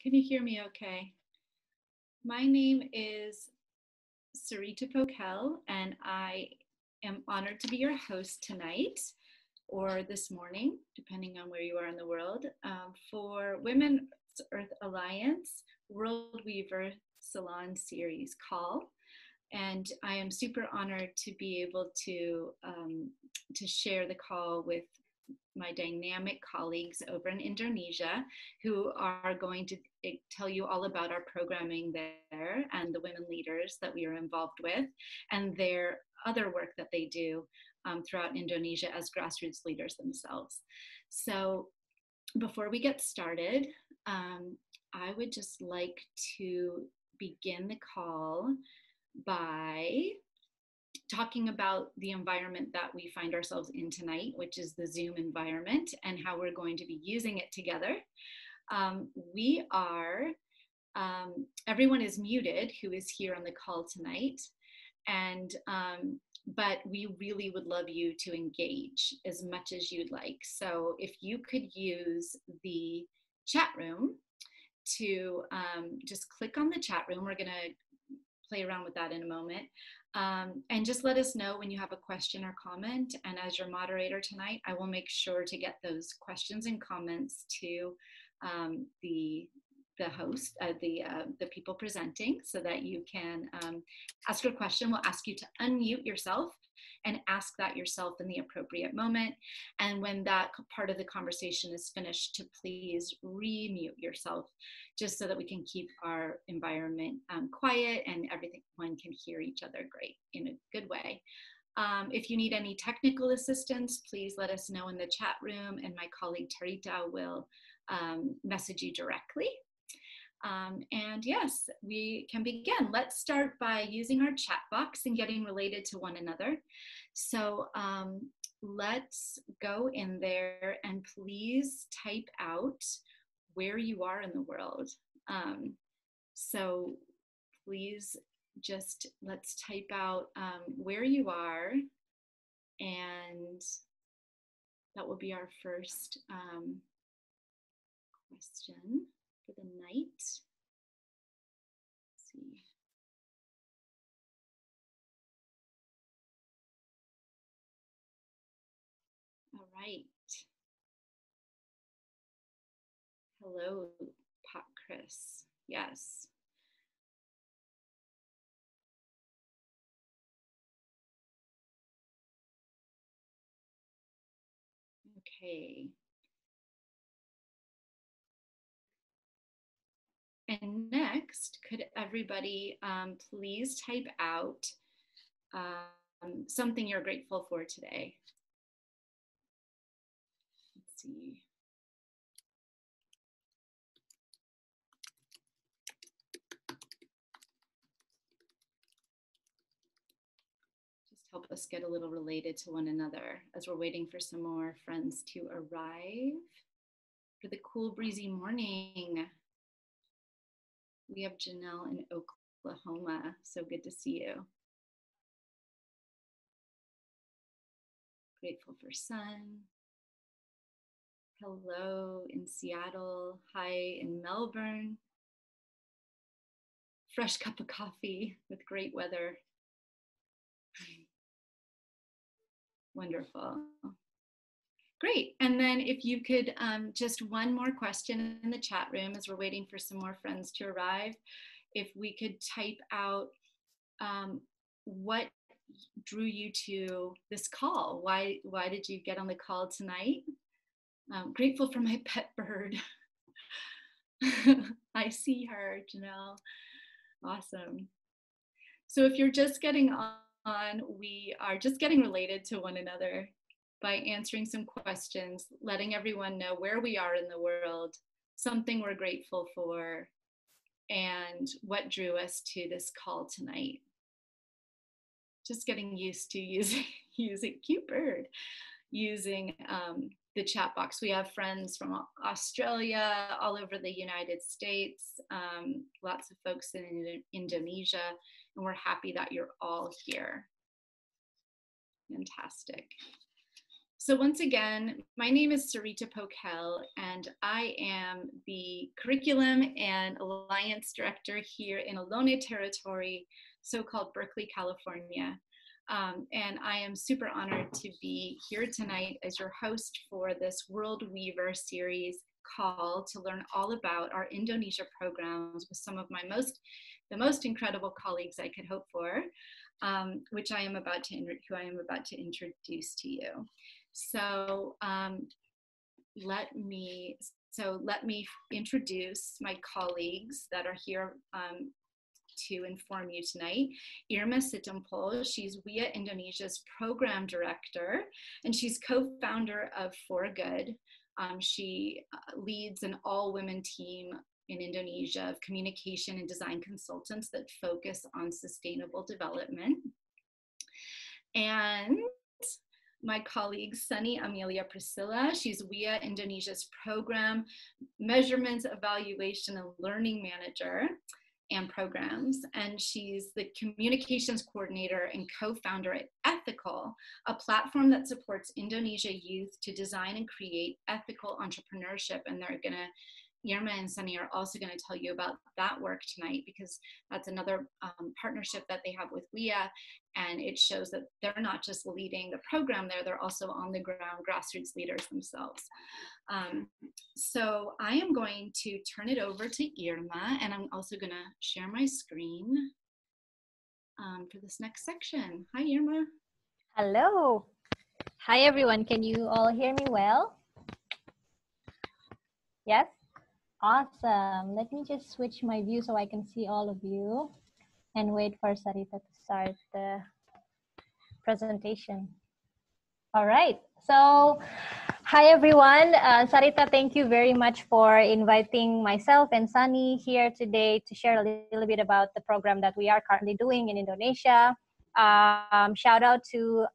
Can you hear me okay? My name is Saniy Amalia, and I am honored to be your host tonight or this morning, depending on where you are in the world, for Women's Earth Alliance World WEAver Salon Series call. And I am super honored to be able to share the call with my dynamic colleagues over in Indonesia, who are going to tell you all about our programming there and the women leaders that we are involved with and their other work that they do throughout Indonesia as grassroots leaders themselves. So before we get started, I would just like to begin the call by talking about the environment that we find ourselves in tonight, which is the Zoom environment, and how we're going to be using it together. Everyone is muted who is here on the call tonight, and but we really would love you to engage as much as you'd like. So if you could use the chat room to just click on the chat room. We're going to play around with that in a moment. And just let us know when you have a question or comment. And as your moderator tonight, I will make sure to get those questions and comments to the host, the people presenting, so that you can ask your question. We'll ask you to unmute yourself and ask that yourself in the appropriate moment. And when that part of the conversation is finished, to please remute yourself, just so that we can keep our environment quiet and everyone can hear each other great in a good way. If you need any technical assistance, please let us know in the chat room, and my colleague Tarita will message you directly. And yes, we can begin. Let's start by using our chat box and getting related to one another. So let's go in there and please type out where you are in the world. So please just let's type out where you are, and that will be our first question for the night. Let's see. All right. Hello, Pot Chris. Yes. Okay. And next, could everybody please type out something you're grateful for today? Let's see. Just help us get a little related to one another as we're waiting for some more friends to arrive for the cool, breezy morning. We have Janelle in Oklahoma. So good to see you. Grateful for sun. Hello in Seattle. Hi in Melbourne. Fresh cup of coffee with great weather. Wonderful. Great. And then if you could just one more question in the chat room as we're waiting for some more friends to arrive. If we could type out what drew you to this call? Why did you get on the call tonight? Grateful for my pet bird. I see her, Janelle. Awesome. So if you're just getting on, we are just getting related to one another by answering some questions, letting everyone know where we are in the world, something we're grateful for, and what drew us to this call tonight. Just getting used to using cute bird, using the chat box. We have friends from Australia, all over the United States, lots of folks in Indonesia, and we're happy that you're all here. Fantastic. So once again, my name is Sarita Pokel, and I am the Curriculum and Alliance Director here in Ohlone Territory, so-called Berkeley, California. And I am super honored to be here tonight as your host for this World WEAver Series call to learn all about our Indonesia programs with some of the most incredible colleagues I could hope for, who I am about to introduce to you. So let me introduce my colleagues that are here to inform you tonight. Irma Sitompul, she's WEA Indonesia's Program Director, and she's co-founder of For Good. She leads an all-women team in Indonesia of communication and design consultants that focus on sustainable development. And my colleague, Saniy Amalia Priscila, she's WEA Indonesia's Program Measurements, Evaluation, and Learning Manager and Programs. And she's the Communications Coordinator and co-founder at E.thical, a platform that supports Indonesia youth to design and create ethical entrepreneurship. And Irma and Saniy are also going to tell you about that work tonight, because that's another partnership that they have with WEA, and it shows that they're not just leading the program there, they're also on the ground grassroots leaders themselves. So I am going to turn it over to Irma, and I'm also going to share my screen for this next section. Hi, Irma. Hello. Hi, everyone. Can you all hear me well? Yes? Awesome. Let me just switch my view so I can see all of you and wait for Sarita to start the presentation. All right. So, hi, everyone. Sarita, thank you very much for inviting myself and Saniy here today to share a little bit about the program that we are currently doing in Indonesia. Shout out to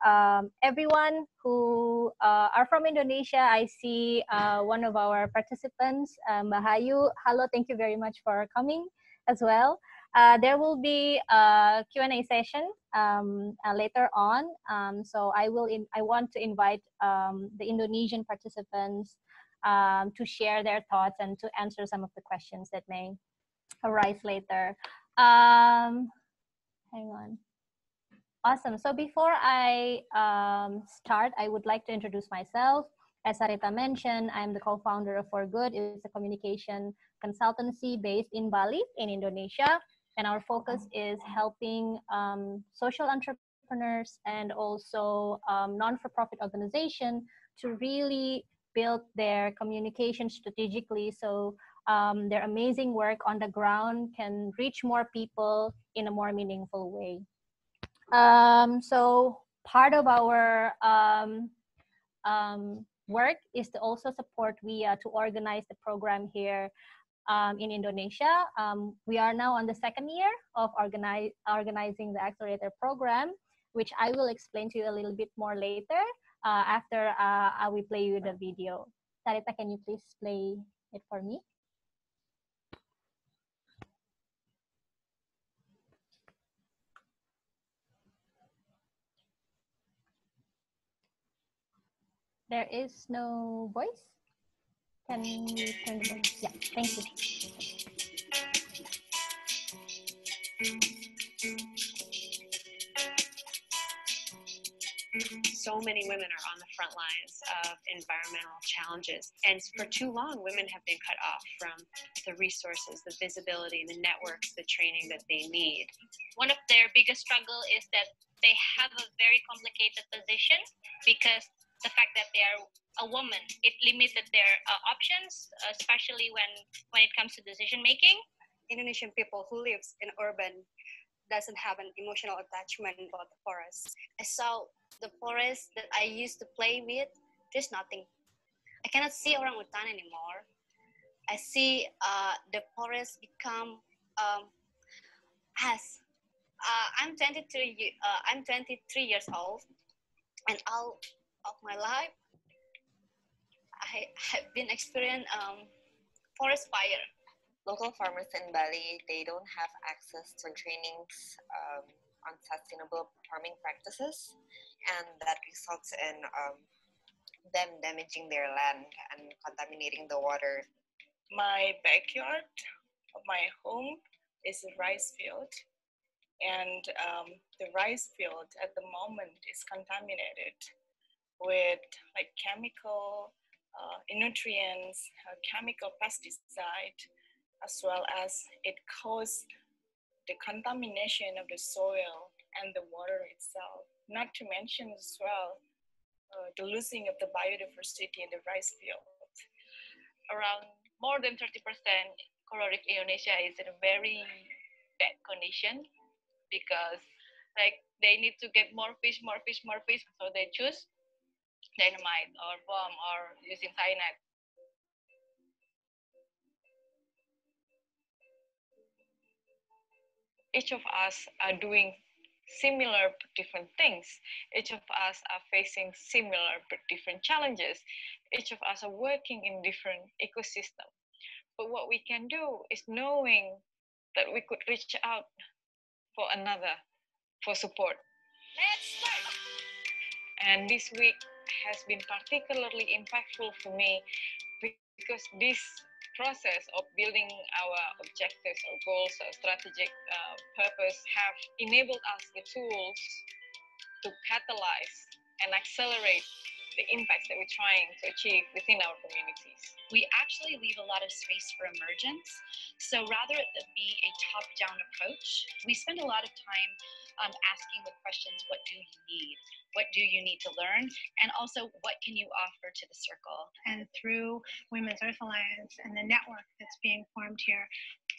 everyone who are from Indonesia. I see one of our participants, Bahayu. Hello, thank you very much for coming as well. There will be a Q&A session later on. So I want to invite the Indonesian participants to share their thoughts and to answer some of the questions that may arise later. Hang on. Awesome. So before I start, I would like to introduce myself. As Sarita mentioned, I'm the co-founder of For Good. It's a communication consultancy based in Bali, in Indonesia. And our focus is helping social entrepreneurs and also non-for-profit organizations to really build their communication strategically, so their amazing work on the ground can reach more people in a more meaningful way. So part of our work is to also support WEA to organize the program here in Indonesia. We are now on the second year of organizing the Accelerator Program, which I will explain to you a little bit more later after I will play you the video. Sarita, can you please play it for me? There is no voice. Can you turn the voice? Yeah, thank you. So many women are on the front lines of environmental challenges, and for too long, women have been cut off from the resources, the visibility, the networks, the training that they need. One of their biggest struggle is that they have a very complicated position because the fact that they are a woman, it limited their options, especially when it comes to decision making. Indonesian people who lives in urban doesn't have an emotional attachment about the forest. I saw the forest that I used to play with. There's nothing. I cannot see orangutan anymore. I see the forest become as I'm 23 years old, and all of my life I have been experiencing forest fire. Local farmers in Bali, they don't have access to trainings on sustainable farming practices, and that results in them damaging their land and contaminating the water. My backyard of my home is a rice field, and the rice field at the moment is contaminated with like chemical nutrients, chemical pesticide, as well as it causes the contamination of the soil and the water itself. Not to mention as well the losing of the biodiversity in the rice field. Around more than 30% coral reef Indonesia is in a very bad condition because like they need to get more fish, so they choose dynamite or bomb or using cyanide. Each of us are doing similar but different things. Each of us are facing similar but different challenges. Each of us are working in different ecosystems. But what we can do is knowing that we could reach out for another, for support. Let's start! And this week has been particularly impactful for me because this process of building our objectives, our goals, our strategic purpose have enabled us the tools to catalyze and accelerate the impacts that we're trying to achieve within our communities. We actually leave a lot of space for emergence. So rather than be a top-down approach, we spend a lot of time asking the questions, what do you need? What do you need to learn? And also, what can you offer to the circle? And through Women's Earth Alliance and the network that's being formed here,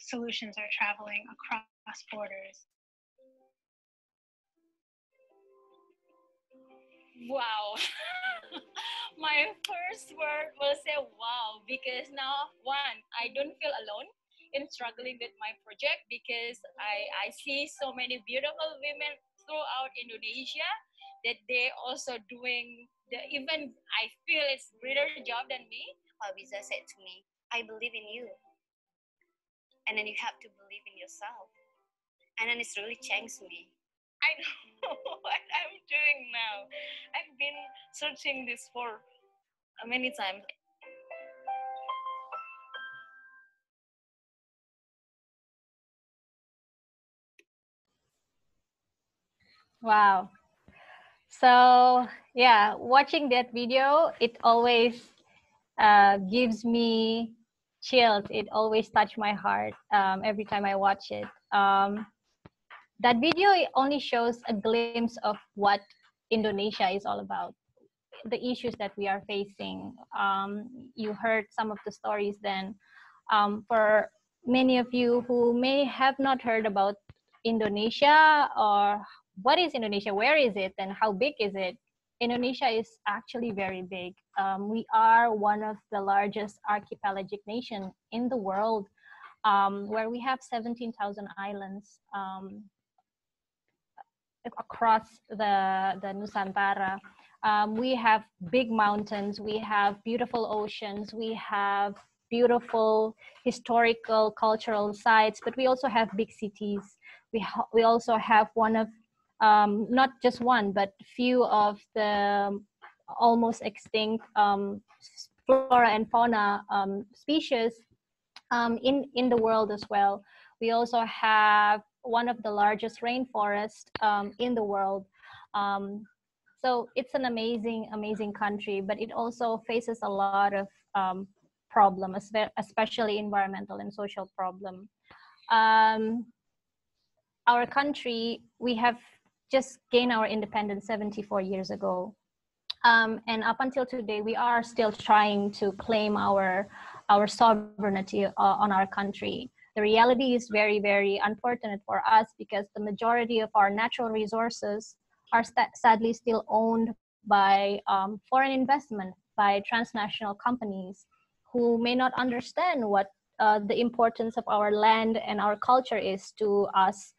solutions are traveling across borders. Wow. My first word will say wow, because now, one, I don't feel alone in struggling with my project because I see so many beautiful women throughout Indonesia that they also doing even I feel it's greater job than me. Abiza said to me, I believe in you. And then you have to believe in yourself. And then it's really changed me. I know what I'm doing now. I've been searching this for many times. Wow. So yeah, watching that video, it always gives me chills. It always touches my heart every time I watch it. That video only shows a glimpse of what Indonesia is all about, the issues that we are facing. You heard some of the stories then. For many of you who may have not heard about Indonesia, or what is Indonesia, where is it, and how big is it? Indonesia is actually very big. We are one of the largest archipelagic nations in the world, where we have 17,000 islands across the Nusantara. We have big mountains, we have beautiful oceans, we have beautiful historical, cultural sites, but we also have big cities. We also have one of, not just one, but few of the almost extinct flora and fauna species in the world as well. We also have one of the largest rainforests in the world. So it's an amazing country, but it also faces a lot of problems, especially environmental and social problems. Our country, we have just gained our independence 74 years ago. And up until today, we are still trying to claim our sovereignty on our country. The reality is very, very unfortunate for us because the majority of our natural resources are sadly still owned by foreign investment, by transnational companies who may not understand what the importance of our land and our culture is to us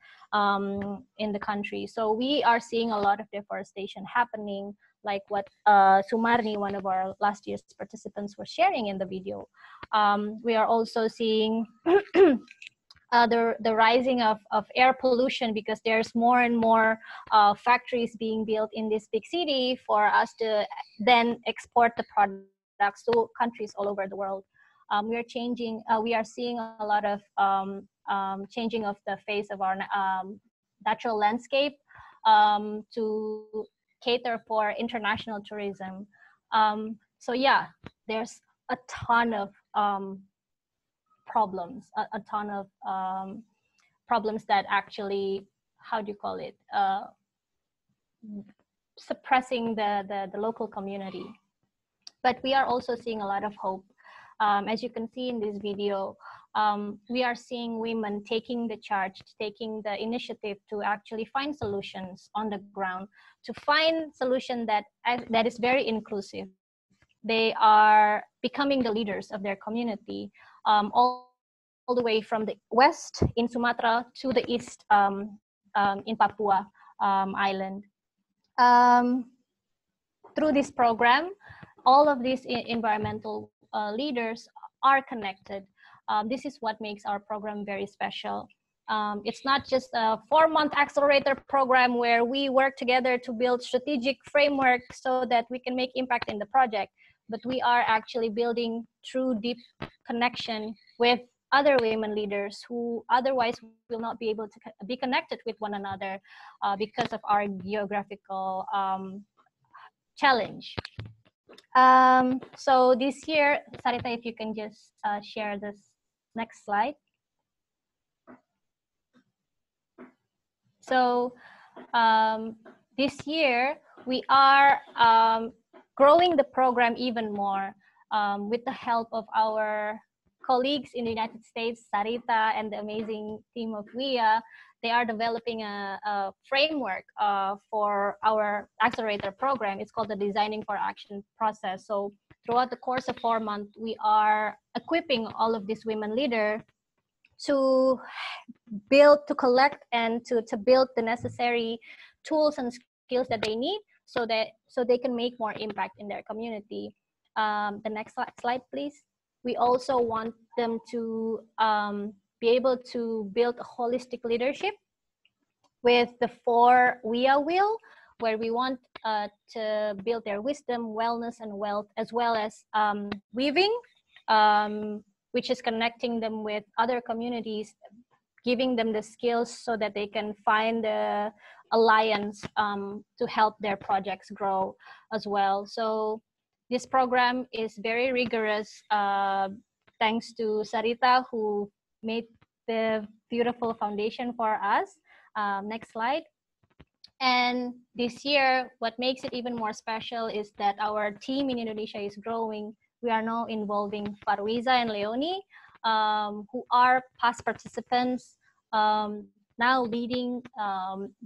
in the country. So we are seeing a lot of deforestation happening, like what Sumarni, one of our last year's participants, was sharing in the video. We are also seeing the rising of air pollution, because there's more and more factories being built in this big city for us to then export the products to countries all over the world. We are seeing a lot of changing of the face of our natural landscape to cater for international tourism. So yeah, there's a ton of problems, a ton of problems that actually, how do you call it, suppressing the local community. But we are also seeing a lot of hope. As you can see in this video, we are seeing women taking the charge, taking the initiative to actually find solutions on the ground, to find solution that is very inclusive. They are becoming the leaders of their community, all the way from the west in Sumatra to the east in Papua island. Through this program, all of these environmental leaders are connected. This is what makes our program very special. It's not just a 4-month accelerator program where we work together to build strategic framework so that we can make impact in the project, but we are actually building true deep connection with other women leaders who otherwise will not be able to be connected with one another because of our geographical challenge. So this year, Sarita, if you can just share this next slide. So this year, we are growing the program even more with the help of our colleagues in the United States, Sarita, and the amazing team of WEA. They are developing a framework for our accelerator program. It's called the Designing for Action process. So throughout the course of 4 months, we are equipping all of these women leaders to build, to collect, and to build the necessary tools and skills that they need so they can make more impact in their community. The next slide, please. We also want them to be able to build a holistic leadership with the 4 WEA wheel, where we want to build their wisdom, wellness, and wealth, as well as weaving, which is connecting them with other communities, giving them the skills so that they can find the alliance to help their projects grow as well. So this program is very rigorous, thanks to Sarita, who made the beautiful foundation for us. Next slide. And this year, what makes it even more special is that our team in Indonesia is growing. We are now involving Farwiza and Leonie, who are past participants, now leading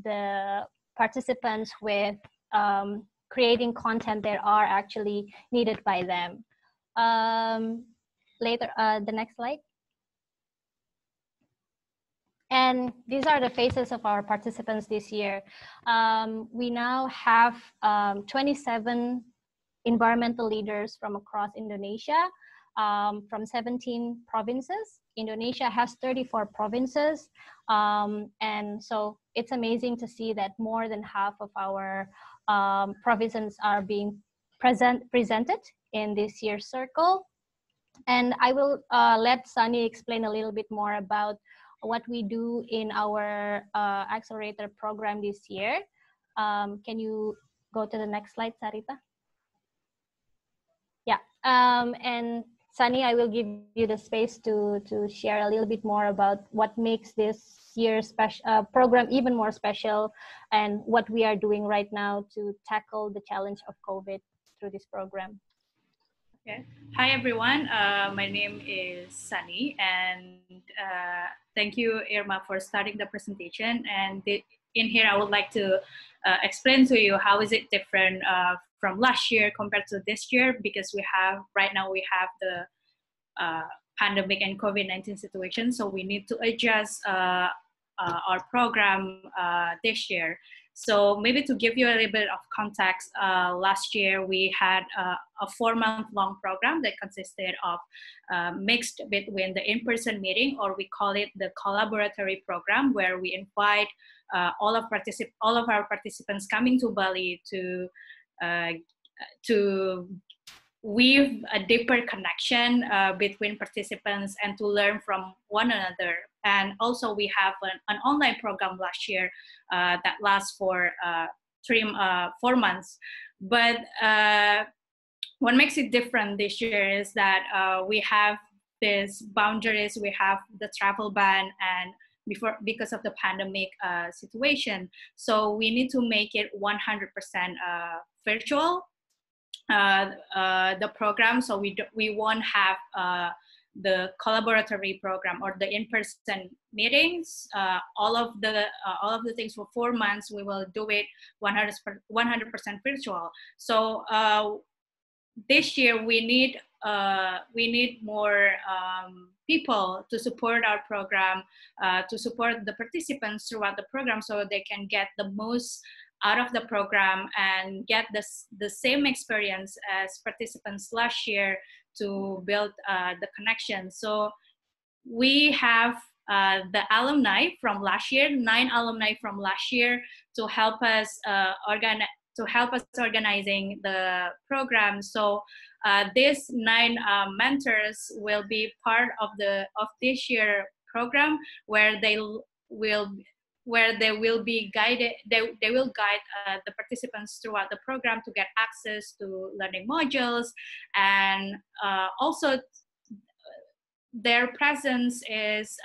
the participants with creating content that are actually needed by them. Later, the next slide. And these are the faces of our participants this year. We now have 27 environmental leaders from across Indonesia, from 17 provinces. Indonesia has 34 provinces. And so it's amazing to see that more than half of our provinces are being presented in this year's circle. And I will let Saniy explain a little bit more about what we do in our accelerator program this year. Can you go to the next slide, Sarita? Yeah, and Saniy, I will give you the space to share a little bit more about what makes this year's program even more special and what we are doing right now to tackle the challenge of COVID through this program. Okay. Hi, everyone. My name is Saniy, and thank you, Irma, for starting the presentation. And in here, I would like to explain to you how is it different from last year compared to this year, because right now we have the pandemic and COVID-19 situation, so we need to adjust our program this year. So maybe to give you a little bit of context, last year we had a 4-month-long program that consisted of mixed between the in-person meeting, or we call it the collaboratory program, where we invite all of our participants coming to Bali to weave a deeper connection between participants and to learn from one another. And also we have an online program last year that lasts for 4 months. But what makes it different this year is that we have these boundaries, we have the travel ban, and because of the pandemic situation. So we need to make it 100% virtual. The program, so we won't have the collaboratory program or the in-person meetings. All of the things for 4 months, we will do it 100% virtual. So this year we need more people to support our program, to support the participants throughout the program, so they can get the most out of the program and get the same experience as participants last year to build the connection. So we have the alumni from last year, 9 alumni from last year, to help us organizing the program. So these 9 mentors will be part of this year program, where they will be guided. They will guide the participants throughout the program to get access to learning modules, and also their presence is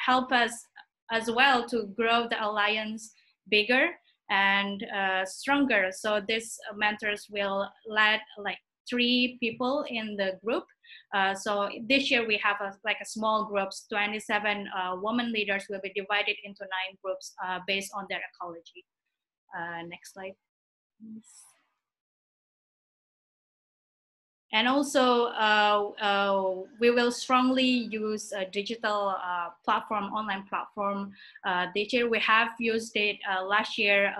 help us as well to grow the alliance bigger and stronger. So these mentors will lead like 3 people in the group. So this year we have a small groups. 27 women leaders will be divided into 9 groups based on their ecology. Next slide, please. And also we will strongly use a digital platform, online platform. This year we have used it. Last year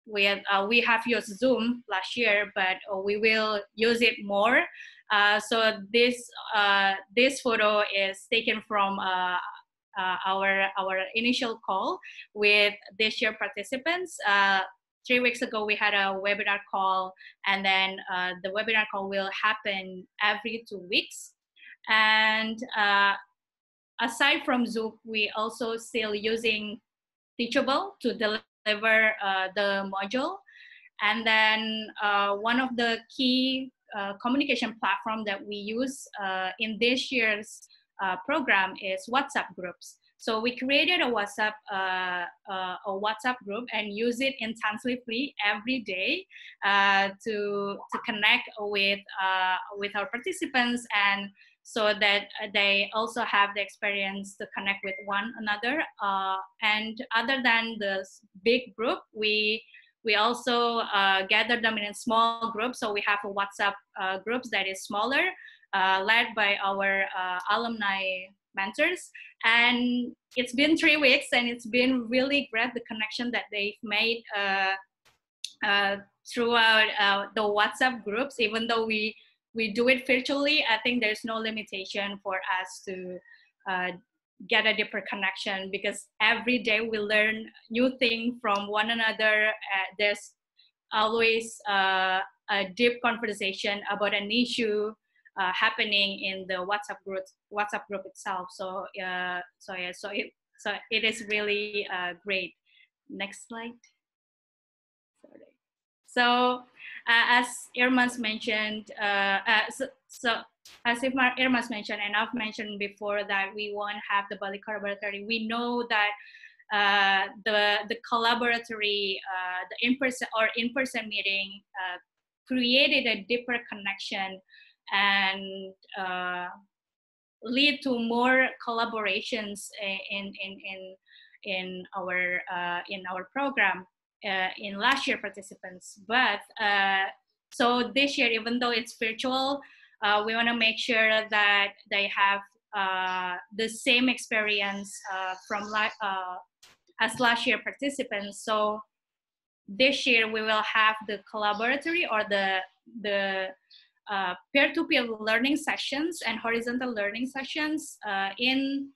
we have used Zoom last year, but we will use it more. So this photo is taken from our initial call with this year participants. 3 weeks ago, we had a webinar call, and then the webinar call will happen every 2 weeks. And aside from Zoom, we also still using Teachable to deliver the module. And then one of the key communication platform that we use in this year's program is WhatsApp groups. So we created a WhatsApp group and use it intensively every day to connect with our participants, and so that they also have the experience to connect with one another. And other than the big group, we also gather them in small groups. So we have a WhatsApp groups that is smaller, led by our alumni mentors. And it's been 3 weeks, and it's been really great, the connection that they've made throughout the WhatsApp groups. Even though we do it virtually, I think there's no limitation for us to get a deeper connection, because every day we learn new things from one another. There's always a deep conversation about an issue happening in the WhatsApp group itself. So it is really great. Next slide. Sorry. So as Irma's mentioned, as Irma's mentioned, and I've mentioned before, that we won't have the Bali collaboratory. We know that the collaboratory, the in-person meeting created a deeper connection and lead to more collaborations in our program in last year participants. But so this year, even though it's virtual, we want to make sure that they have the same experience as last year participants. So this year we will have the collaboratory or the peer-to-peer learning sessions and horizontal learning sessions in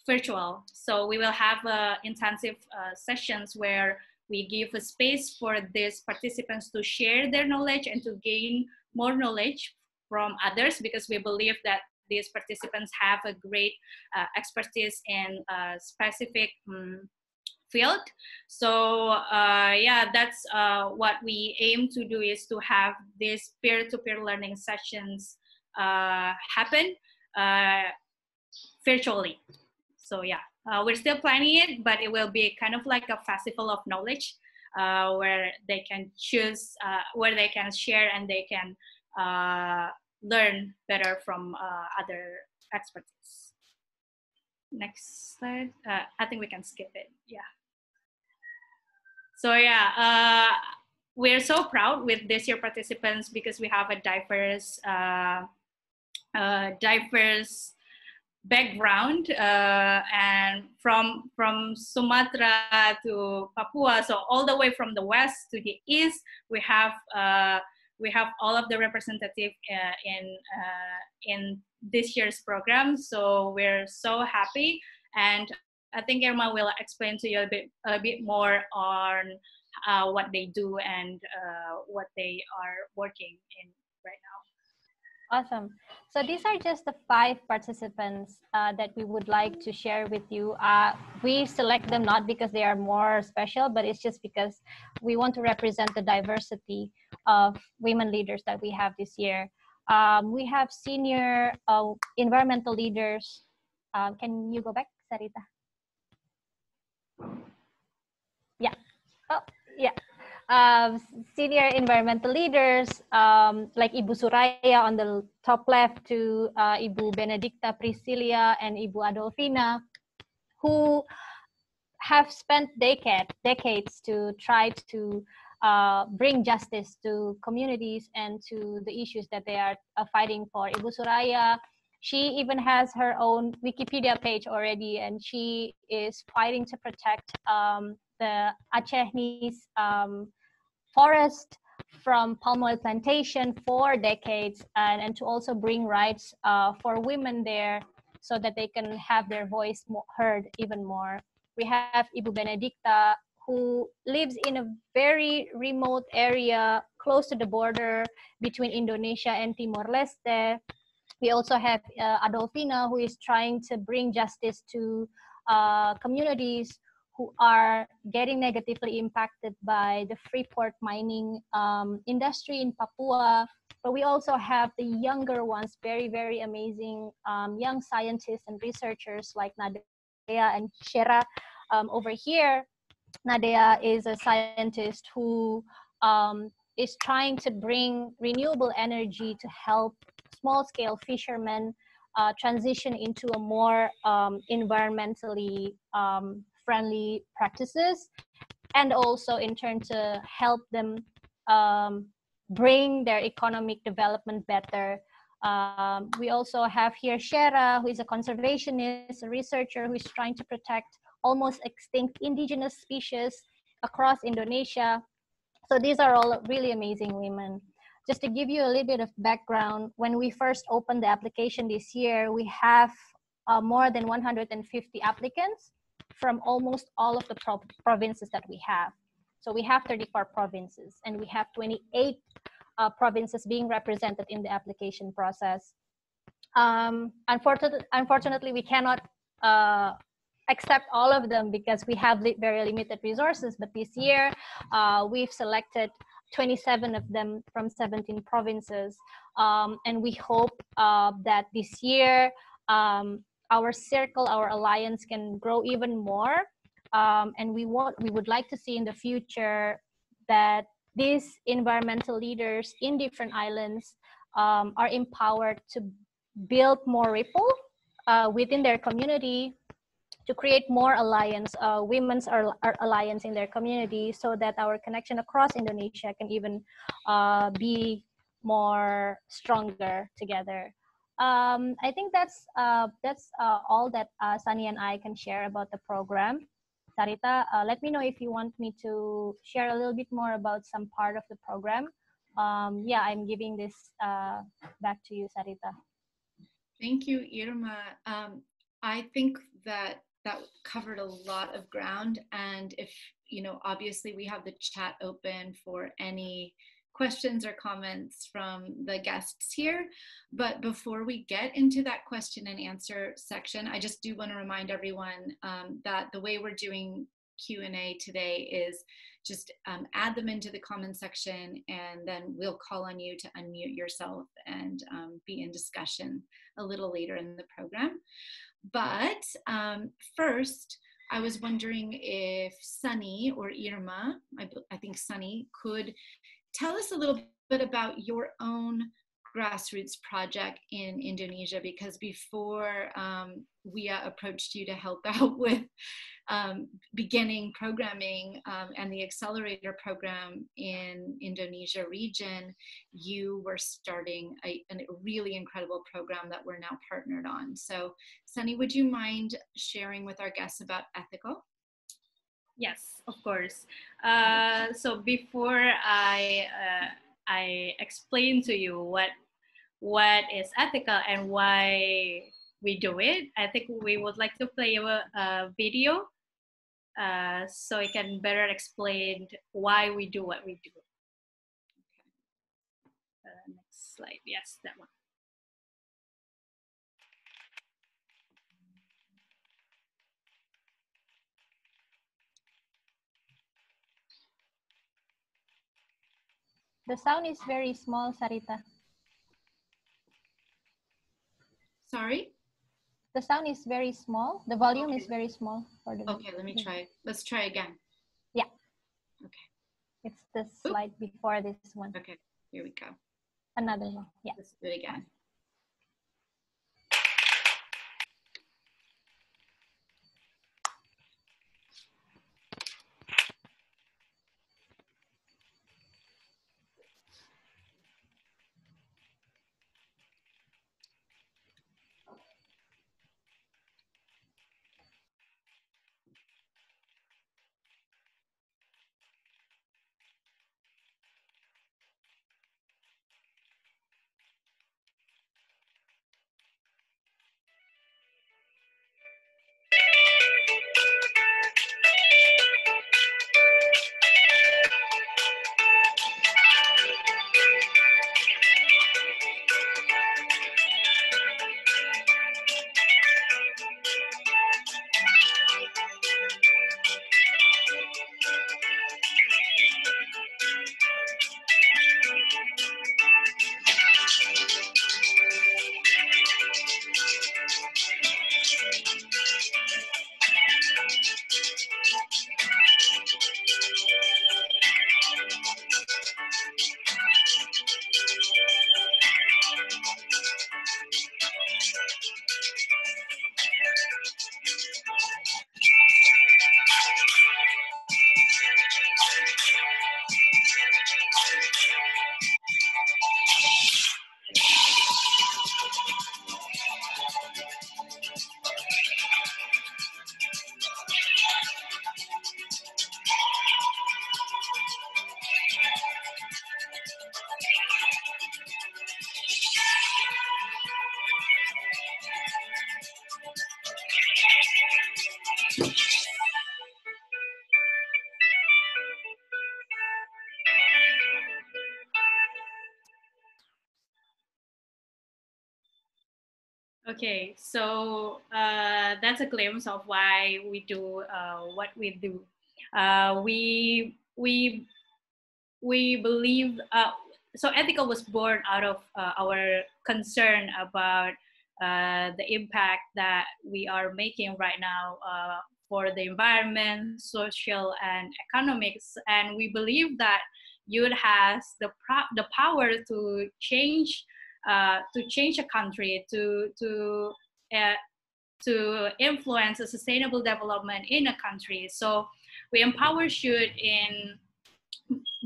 virtual. So we will have intensive sessions where we give a space for these participants to share their knowledge and to gain more knowledge from others, because we believe that these participants have a great expertise in a specific field. So yeah, that's what we aim to do, is to have these peer-to-peer learning sessions happen virtually. So yeah, we're still planning it, but it will be kind of like a festival of knowledge where they can choose, where they can share and they can learn better from other expertise. Next slide. I think we can skip it. Yeah. So yeah, we're so proud with this year participants because we have a diverse background, and from Sumatra to Papua, so all the way from the west to the east, we have all of the representative in this year's program. So we're so happy, and I think Irma will explain to you a bit more on what they do and what they are working in right now. Awesome. So these are just the 5 participants that we would like to share with you. We select them not because they are more special, but it's just because we want to represent the diversity of women leaders that we have this year. We have senior environmental leaders. Can you go back, Sarita? Yeah. Oh, yeah. Senior environmental leaders like Ibu Suraya on the top left, to Ibu Benedicta Priscila and Ibu Adolfina, who have spent decades to try to bring justice to communities and to the issues that they are fighting for. Ibu Suraya, she even has her own Wikipedia page already, and she is fighting to protect the Acehnis forest from palm oil plantation for decades, and to also bring rights for women there so that they can have their voice heard even more. We have Ibu Benedicta, who lives in a very remote area close to the border between Indonesia and Timor-Leste. We also have Adolfina, who is trying to bring justice to communities who are getting negatively impacted by the freeport mining industry in Papua. But we also have the younger ones, very, very amazing young scientists and researchers like Nadea and Shera over here. Nadea is a scientist who is trying to bring renewable energy to help small-scale fishermen transition into a more environmentally friendly practices, and also in turn to help them bring their economic development better. We also have here Shera, who is a conservationist, a researcher who is trying to protect almost extinct indigenous species across Indonesia. So these are all really amazing women. Just to give you a little bit of background, when we first opened the application this year, we have more than 150 applicants from almost all of the provinces that we have. So we have 34 provinces, and we have 28 provinces being represented in the application process. Unfortunately, we cannot accept all of them because we have very limited resources, but this year we've selected 27 of them from 17 provinces, and we hope that this year our circle, our alliance can grow even more, and we would like to see in the future that these environmental leaders in different islands are empowered to build more ripple within their community, to create more alliance, women's alliance in their community, so that our connection across Indonesia can even be more stronger together. I think that's all that Saniy and I can share about the program. Sarita, let me know if you want me to share a little bit more about some part of the program. Yeah, I'm giving this back to you, Sarita. Thank you, Irma. I think that covered a lot of ground, and if obviously we have the chat open for any questions or comments from the guests here. But before we get into that question and answer section, I just do want to remind everyone that the way we're doing Q&A today is just add them into the comment section, and then we'll call on you to unmute yourself and be in discussion a little later in the program. But first, I was wondering if Saniy or Irma, I think Saniy, could tell us a little bit about your own grassroots project in Indonesia, because before WEA approached you to help out with beginning programming and the Accelerator Program in Indonesia region, you were starting a really incredible program that we're now partnered on. So Saniy, would you mind sharing with our guests about E.thical? Yes, of course. So before I explain to you what is E.thical and why we do it, I think we would like to play a video so it can better explain why we do what we do. Okay. Next slide. Yes, that one. The sound is very small, Sarita. Sorry? The sound is very small. The volume is very small for the. Okay, let me try. Let's try again. Yeah. Okay. It's the slide before this one. Okay, here we go. Another one. Yeah. Let's do it again. Okay, so that's a glimpse of why we do what we do. We believe, so E.thical was born out of our concern about the impact that we are making right now for the environment, social, and economics. And we believe that youth has the power to change a country, to influence a sustainable development in a country. So we empower youth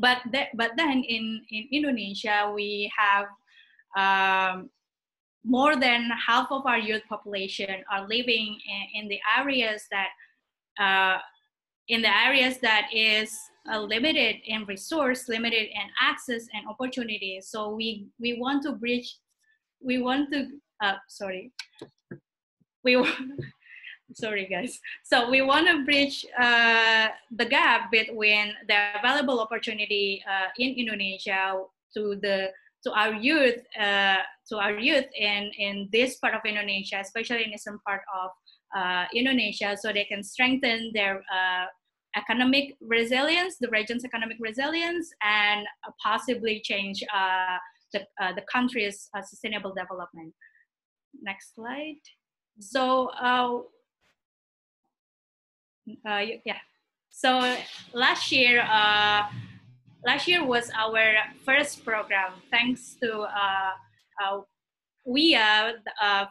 but then in Indonesia we have more than half of our youth population are living in the areas that is limited in resource, limited in access and opportunities. So we want to bridge, we want to, sorry guys. So we want to bridge the gap between the available opportunity in Indonesia to our youth in this part of Indonesia, especially in the eastern part of Indonesia, so they can strengthen their economic resilience, the region's economic resilience, and possibly change the country's sustainable development. Next slide. So yeah. So last year was our first program. Thanks to WEA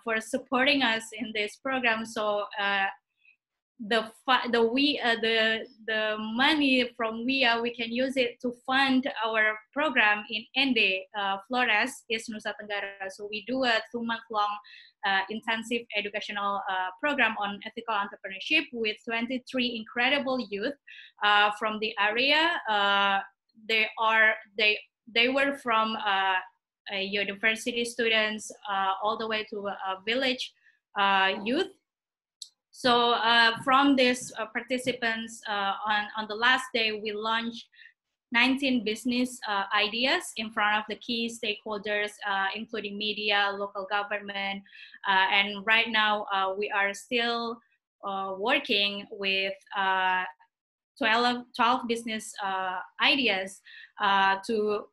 for supporting us in this program. So the money from WEA, we can use it to fund our program in Ende, Flores, East Nusa Tenggara. So we do a 2-month-long intensive educational program on ethical entrepreneurship with 23 incredible youth from the area. They were from university students all the way to village youth. So from these participants, on the last day, we launched 19 business ideas in front of the key stakeholders, including media, local government, and right now we are still working with 12 business ideas to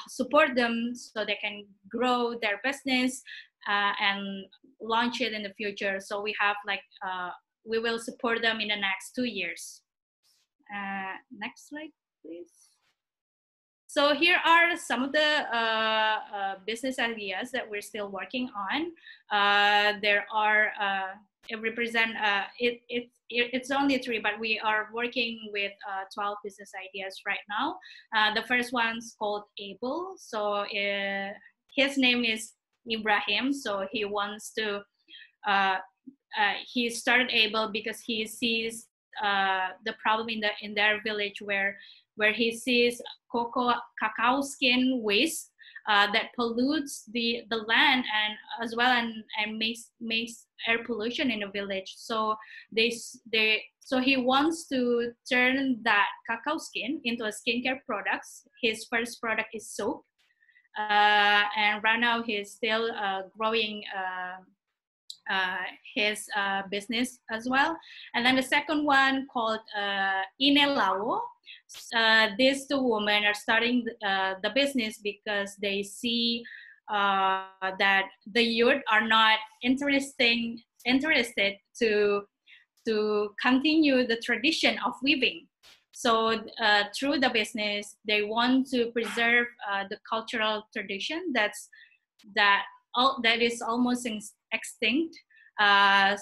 support them so they can grow their business and launch it in the future. So we have we will support them in the next 2 years. Next slide, please. So here are some of the business ideas that we're still working on. There are, it's only 3, but we are working with 12 business ideas right now. The first one's called Able. So his name is Ibrahim. So he wants to, he started Able because he sees the problem in their village where he sees cacao skin waste that pollutes the land and as well and makes air pollution in the village. So so he wants to turn that cacao skin into a skincare products. His first product is soap, and right now he's still growing his business as well. And then the second one called Inelao. These 2 women are starting the business because they see that the youth are not interested to continue the tradition of weaving. So through the business, they want to preserve the cultural tradition that is almost extinct.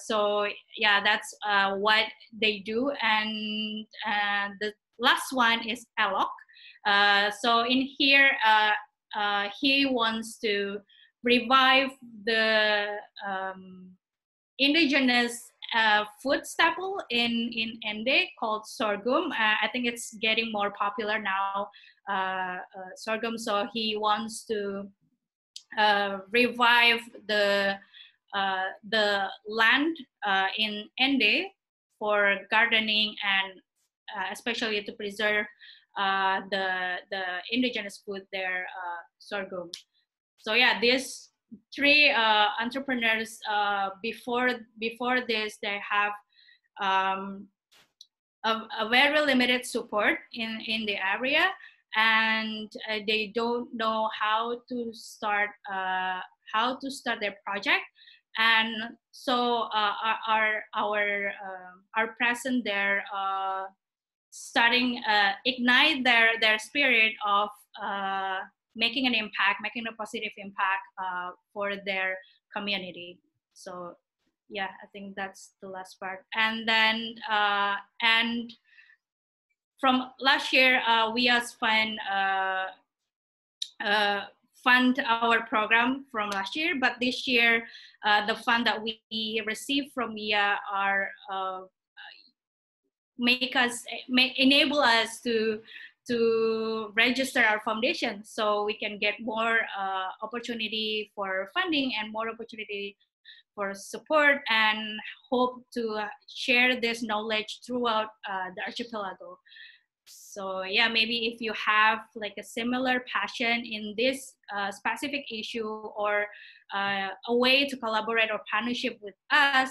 So yeah, that's what they do. And the last one is Alok. So in here, he wants to revive the indigenous food staple in Ende called sorghum. I think it's getting more popular now, sorghum. So he wants to revive the land in Ende for gardening and especially to preserve the indigenous food there, sorghum. So yeah, these 3 entrepreneurs before this, they have a very limited support in the area, and they don't know how to start their project. And so our presence there starting ignite their spirit of making an impact, making a positive impact for their community. So yeah, I think that's the last part. And then and from last year, we has fund our program from last year, but this year the fund that we received from WEA are enable us to register our foundation, so we can get more opportunity for funding and more opportunity for support, and hope to share this knowledge throughout the archipelago. So yeah, maybe if you have like a similar passion in this specific issue, or a way to collaborate or partnership with us,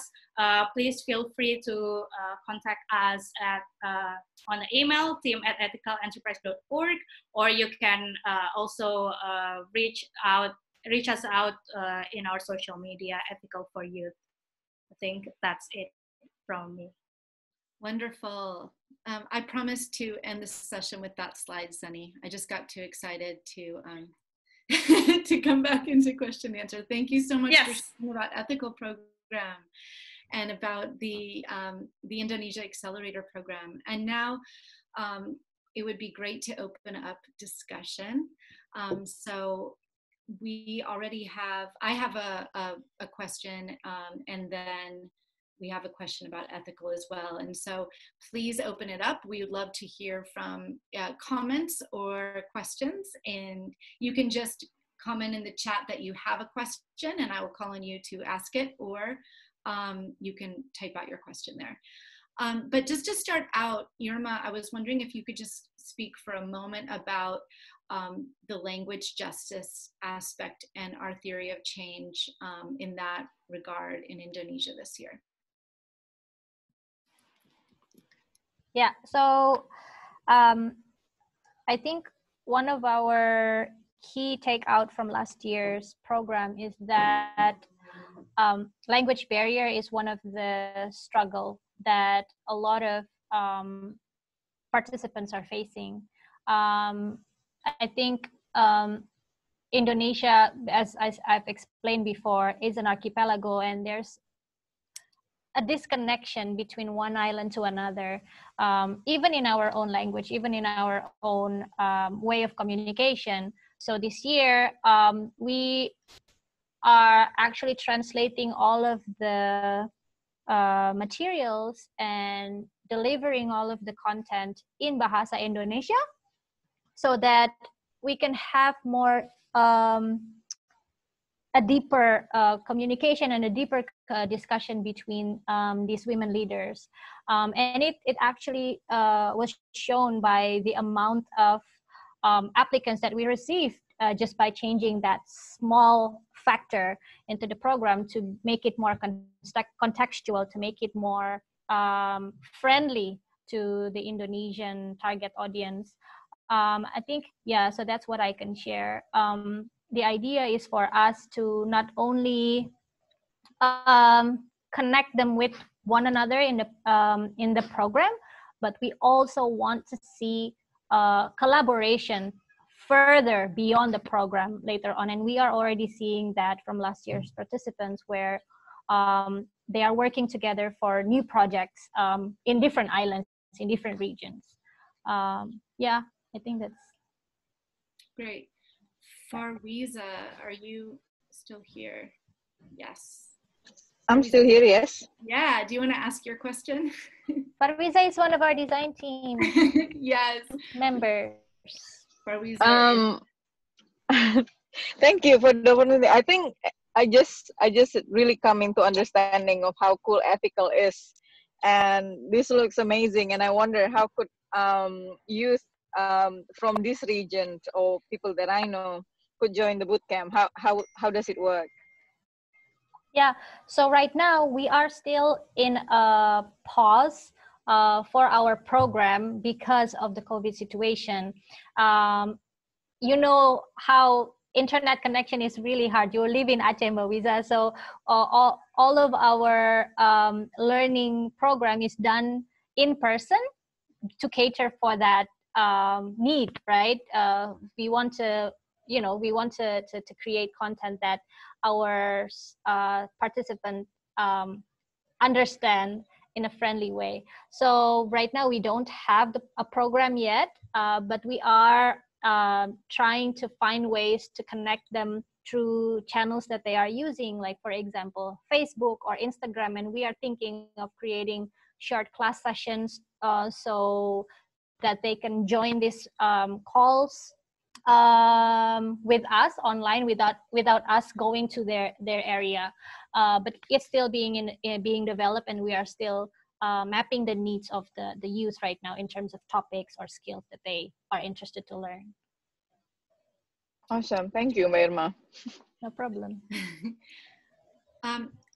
please feel free to contact us at on the email team@ethicalenterprise.org, or you can also reach us out in our social media, Ethical for Youth. I think that's it from me. Wonderful. I promised to end this session with that slide, Saniy. I just got too excited to to come back into question and answer. Thank you so much for sharing about E.thical program and about the Indonesia Accelerator Program. And now it would be great to open up discussion. So we already have, I have a question, and then we have a question about E.thical as well. And so please open it up. We would love to hear from comments or questions, and you can just comment in the chat that you have a question and I will call on you to ask it, or you can type out your question there. But just to start out, Irma, I was wondering if you could just speak for a moment about the language justice aspect and our theory of change in that regard in Indonesia this year. Yeah, so I think one of our key takeout from last year's program is that language barrier is one of the struggle that a lot of participants are facing. I think Indonesia, as I've explained before, is an archipelago, and there's a disconnection between one island to another, even in our own language, even in our own way of communication. So this year, we are actually translating all of the materials and delivering all of the content in Bahasa Indonesia, so that we can have more a deeper communication and a deeper discussion between these women leaders. And it actually was shown by the amount of applicants that we received just by changing that small factor into the program to make it more contextual, to make it more friendly to the Indonesian target audience. I think, yeah, so that's what I can share. The idea is for us to not only connect them with one another in the program, but we also want to see collaboration further beyond the program later on. And we are already seeing that from last year's participants, where they are working together for new projects in different islands, in different regions. Yeah, I think that's great. Farwiza, are you still here? Yes. I'm still here, yes. Yeah, do you want to ask your question? Farwiza is one of our design team yes. members. Farwiza. Thank you for the opportunity. I think I just really coming to understanding of how cool E.thical is, and this looks amazing. And I wonder how could youth from this region or people that I know could join the bootcamp. How does it work? Yeah, so right now we are still in a pause for our program because of the COVID situation. You know how internet connection is really hard. You live in Aceh, Farwiza, so all of our learning program is done in person to cater for that need, right? We want to, we want to create content that our participants understand in a friendly way. So right now we don't have a program yet, but we are trying to find ways to connect them through channels that they are using, like for example Facebook or Instagram. And we are thinking of creating short class sessions so that they can join these calls with us online without us going to their area, but it's still being developed, and we are still mapping the needs of the youth right now in terms of topics or skills that they are interested to learn. Awesome. Thank you, Irma. No problem.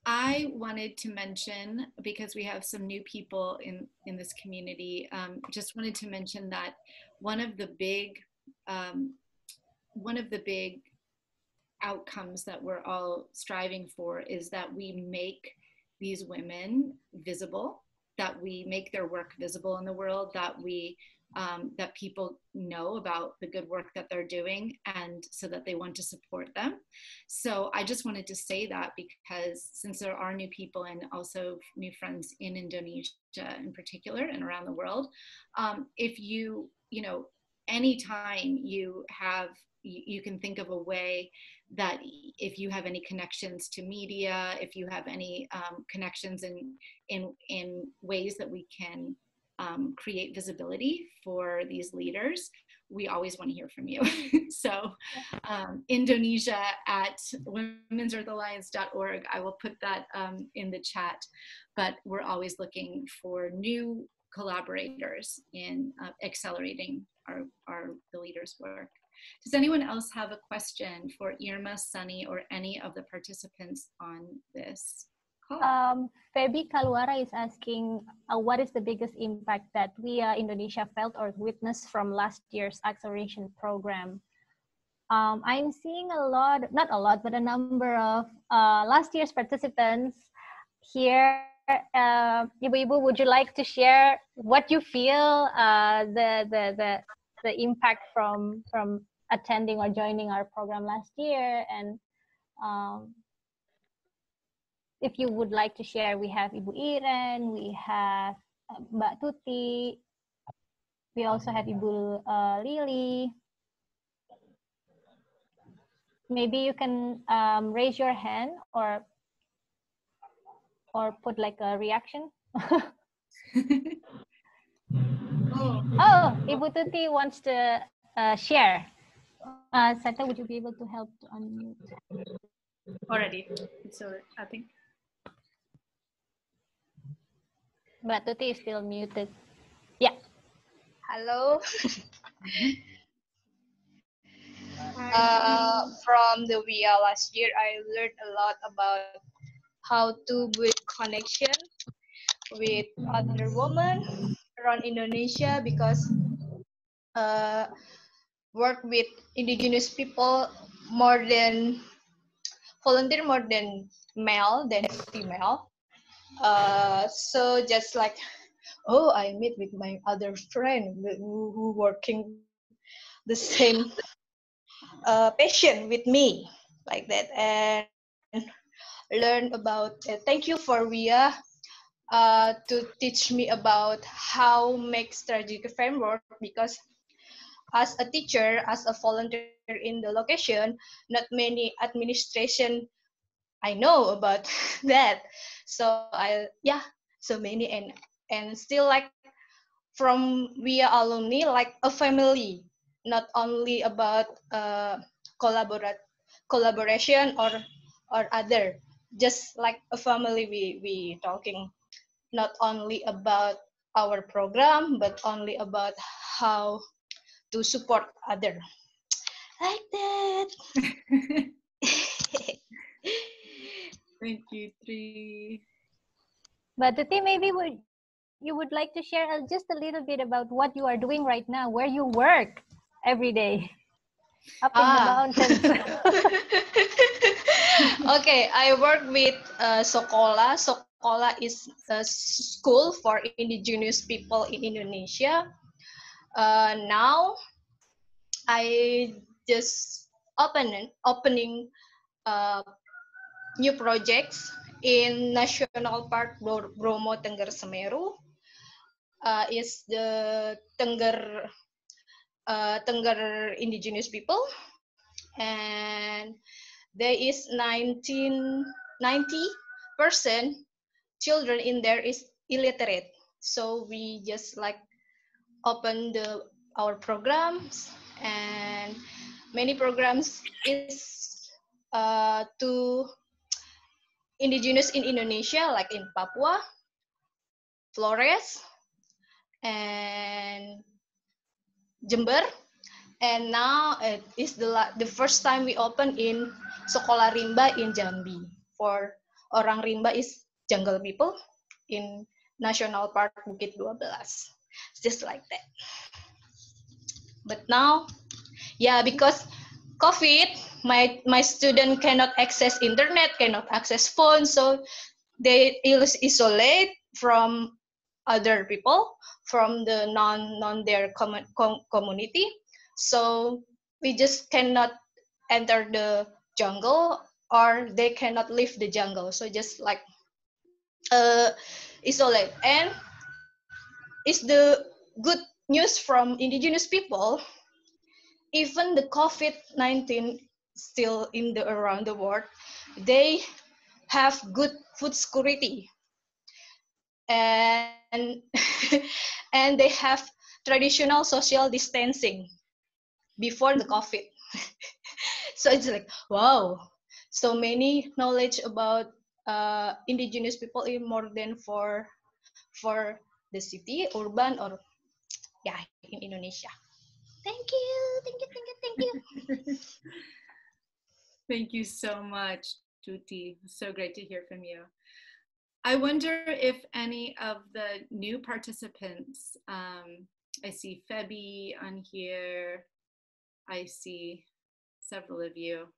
I wanted to mention, because we have some new people in this community, just wanted to mention that one of the big outcomes that we're all striving for is that we make these women visible, that we make their work visible in the world, that we that people know about the good work that they're doing, and so that they want to support them. So I just wanted to say that, because since there are new people and also new friends in Indonesia in particular and around the world, if you know, anytime you can think of a way that if you have any connections to media, if you have any connections in ways that we can create visibility for these leaders, we always want to hear from you. So Indonesia at women'searthalliance.org, I will put that in the chat, but we're always looking for new collaborators in accelerating the leaders' work. Does anyone else have a question for Irma, Saniy, or any of the participants on this call? Feby Kalwara is asking, what is the biggest impact that WEA Indonesia felt or witnessed from last year's acceleration program? I'm seeing not a lot, but a number of last year's participants here. Ibu, would you like to share what you feel the impact from attending or joining our program last year? And if you would like to share, we have Ibu Iren, we have Mbak Tuti, we also have Ibu Lily. Maybe you can raise your hand or put like a reaction. Oh, Ibu Tuti wants to share. Sata, would you be able to help to unmute? Already, it's already, I think. Mbak Tuti is still muted. Yeah. Hello. From the WEA last year, I learned a lot about how to build connection with other women around Indonesia, because work with indigenous people volunteer more than male than female. So just like, oh, I meet with my other friend who working the same passion with me, like that, and learn about. Thank you for WEA to teach me about how make strategic framework, because as a teacher, as a volunteer in the location, not many administration I know about that. So so many, and still like from WEA alumni, like a family, not only about collaboration or other, just like a family. We talking not only about our program, but only about how to support other, like that. Thank you, Tri. But Tuti, maybe you would like to share just a little bit about what you are doing right now, where you work every day up in the mountains. Okay, I work with Sekolah. Sekolah is a school for indigenous people in Indonesia. Now I just opening new projects in National Park Bromo Tengger Semeru. Is the Tengger Tengger indigenous people, and there is 90% children in there is illiterate. So we just like open our programs, and many programs is to indigenous in Indonesia, like in Papua, Flores, and Jember. And now it is the first time we open in Sekolah Rimba in Jambi. For orang Rimba is jungle people in National Park Bukit 12. It's just like that. But now, yeah, because COVID, my student cannot access internet, cannot access phone, so they isolate from other people, from the non their community. So we just cannot enter the jungle, or they cannot leave the jungle. So just like isolate. And it's the good news from indigenous people. Even the COVID-19 still in the around the world, they have good food security, and and they have traditional social distancing before the COVID. So it's like, wow, so many knowledge about indigenous people in more than for the city, urban, or yeah, in Indonesia. Thank you, thank you, thank you, thank you. Thank you so much, Tuti. So great to hear from you. I wonder if any of the new participants, I see Febi on here, I see several of you,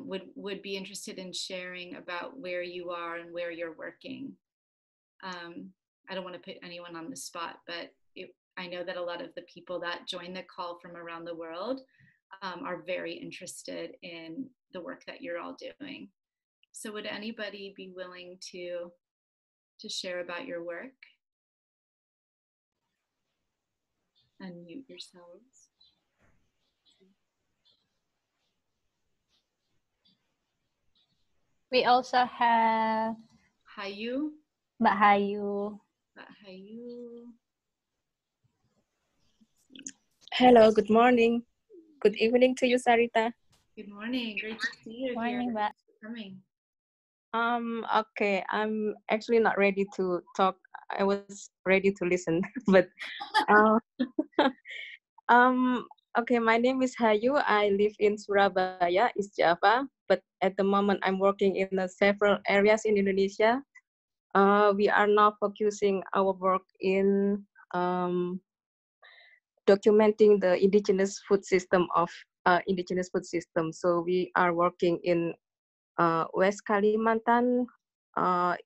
would be interested in sharing about where you are and where you're working. I don't want to put anyone on the spot, but I know that a lot of the people that join the call from around the world are very interested in the work that you're all doing. So would anybody be willing to share about your work? Unmute yourselves. We also have Hayu. Mbak Hayu. Mbak Hayu. Hello, good morning. Good evening to you, Sarita. Good morning. Great to see you morning, here. Mbak. Thanks for coming. Okay, I'm actually not ready to talk. I was ready to listen, but okay, my name is Hayu. I live in Surabaya, East Java, but at the moment I'm working in several areas in Indonesia. We are now focusing our work in documenting the indigenous food system of indigenous food system. So we are working in West Kalimantan,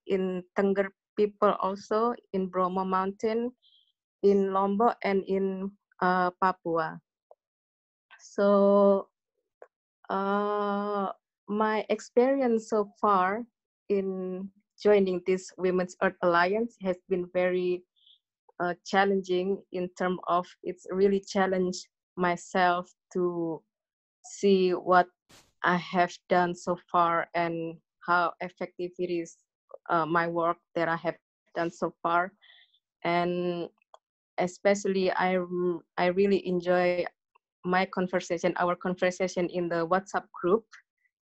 in Tengger people also, in Bromo Mountain, in Lombok, and in Papua. So my experience so far in joining this Women's Earth Alliance has been very challenging in terms of it's really challenged myself to see what I have done so far and how effective it is, my work that I have done so far. And especially I really enjoy my conversation, our conversation in the WhatsApp group,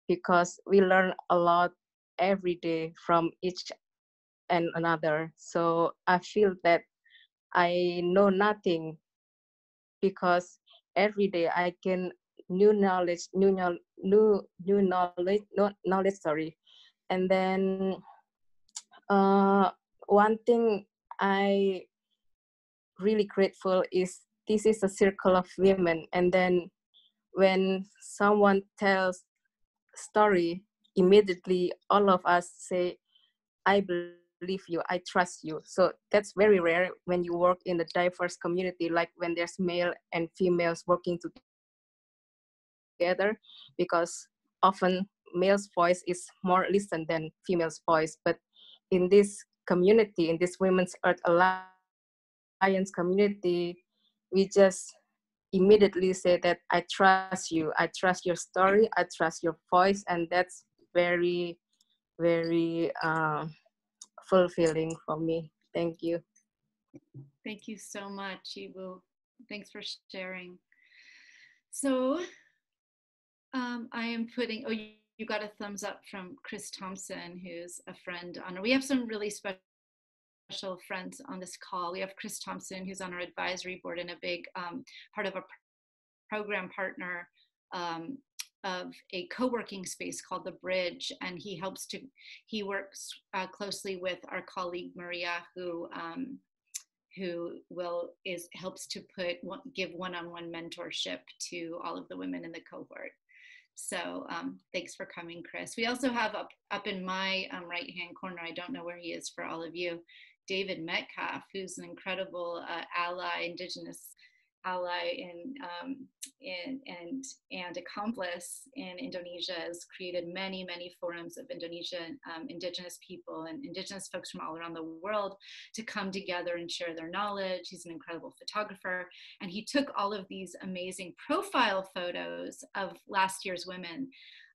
because we learn a lot every day from each and another. So I feel that I know nothing, because every day I gain new knowledge, knowledge. Sorry, and then one thing I really grateful is this is a circle of women, and then when someone tells story, immediately all of us say, I believe you, I trust you. So that's very rare when you work in a diverse community, like when there's male and females working together, because often male's voice is more listened than female's voice. But in this community, in this Women's Earth Alliance community, we just immediately say that I trust you, I trust your story, I trust your voice, and that's very, very fulfilling for me. Thank you. Thank you so much, Ibu. Thanks for sharing. So I am putting, oh, you got a thumbs up from Chris Thompson, who's a friend on, we have some really special friends on this call. We have Chris Thompson, who's on our advisory board and a big part of a program partner of a co-working space called The Bridge, and he works closely with our colleague Maria, who helps to give one-on-one mentorship to all of the women in the cohort. So thanks for coming, Chris. We also have up in my right-hand corner, I don't know where he is for all of you, David Metcalf, who's an incredible Indigenous ally and accomplice in Indonesia, has created many forums of Indonesian Indigenous people and Indigenous folks from all around the world to come together and share their knowledge. He's an incredible photographer, and he took all of these amazing profile photos of last year's women.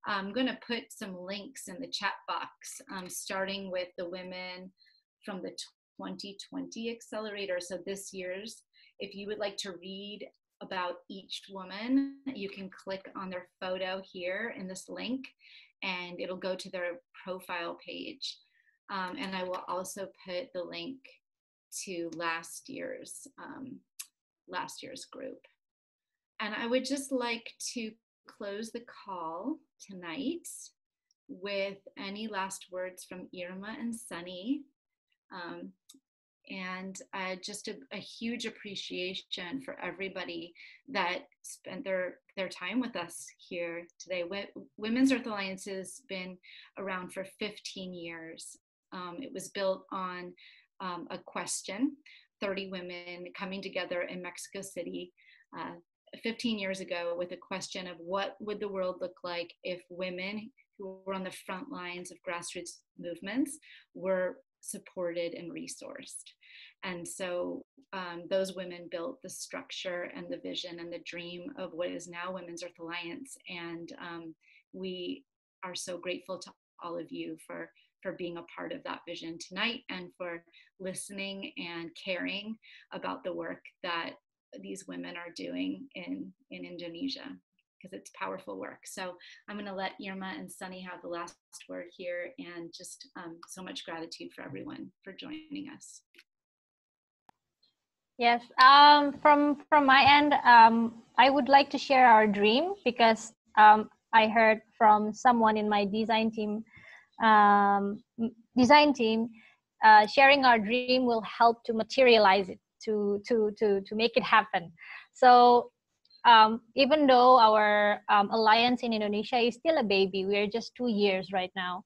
I'm going to put some links in the chat box, starting with the women from the 2020 Accelerator, so this year's. If you would like to read about each woman, you can click on their photo here in this link, and it'll go to their profile page. And I will also put the link to last year's group. And I would just like to close the call tonight with any last words from Irma and Saniy. And just a huge appreciation for everybody that spent their time with us here today. Women's Earth Alliance has been around for 15 years. It was built on a question, 30 women coming together in Mexico City 15 years ago with a question of what would the world look like if women who were on the front lines of grassroots movements were supported and resourced. And so those women built the structure and the vision and the dream of what is now Women's Earth Alliance. And we are so grateful to all of you for being a part of that vision tonight and for listening and caring about the work that these women are doing in Indonesia, because it's powerful work. So I'm going to let Irma and Saniy have the last word here, and just so much gratitude for everyone for joining us. Yes, from my end, I would like to share our dream, because I heard from someone in my design team, sharing our dream will help to materialize it, to make it happen. So even though our alliance in Indonesia is still a baby, we're just 2 years right now,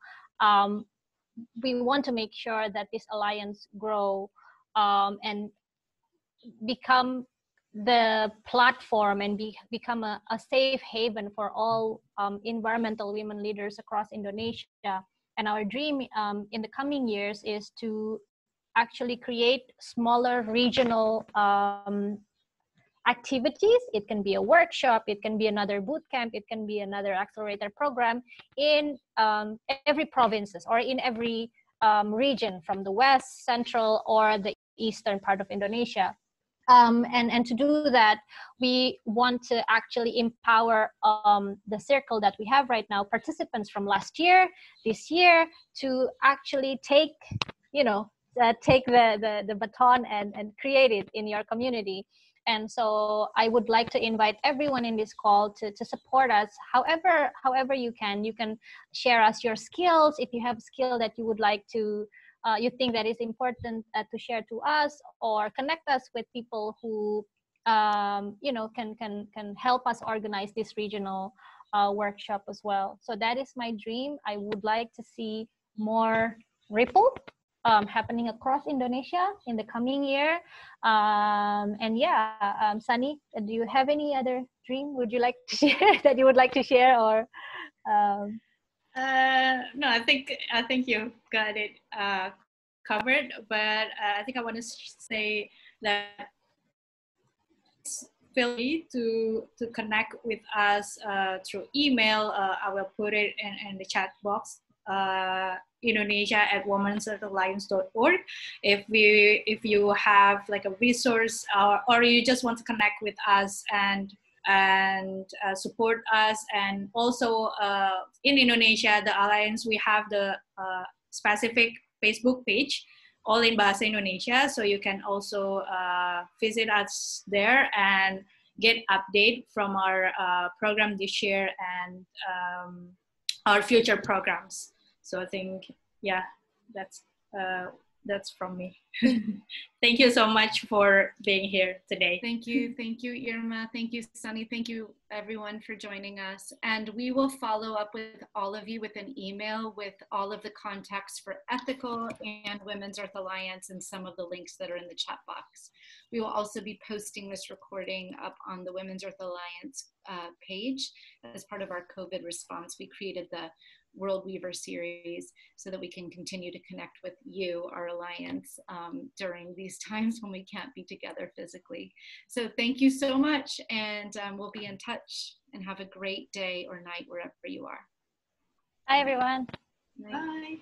we want to make sure that this alliance grow and become the platform and become a safe haven for all environmental women leaders across Indonesia. And our dream in the coming years is to actually create smaller regional activities. It can be a workshop, it can be another boot camp, it can be another accelerator program in every provinces or in every region from the west, central, or the eastern part of Indonesia. And to do that, we want to actually empower the circle that we have right now, participants from last year, this year, to actually take the baton and create it in your community. And so I would like to invite everyone in this call to support us however you can. You can share us your skills. If you have a skill that you would like to, you think that is important to share to us, or connect us with people who can help us organize this regional workshop as well. So that is my dream. I would like to see more ripple happening across Indonesia in the coming year. And yeah, Saniy, do you have any other dream would you like to share that you would like to share, or? No, I think you got it covered, but I think I want to say that feel free to connect with us through email. I will put it in the chat box. Indonesia@women'salliance.org. If you have like a resource or you just want to connect with us and support us, and also in Indonesia, the Alliance, we have the specific Facebook page, all in Bahasa Indonesia, so you can also visit us there and get update from our program this year and our future programs. So I think, yeah, that's from me. Thank you so much for being here today. Thank you, Irma. Thank you, Saniy. Thank you, everyone, for joining us. And we will follow up with all of you with an email with all of the contacts for E.thical and Women's Earth Alliance and some of the links that are in the chat box. We will also be posting this recording up on the Women's Earth Alliance page as part of our COVID response. We created the World WEAver Series so that we can continue to connect with you, our alliance, during these times when we can't be together physically. So thank you so much, and we'll be in touch, and have a great day or night wherever you are. Bye, everyone. Bye.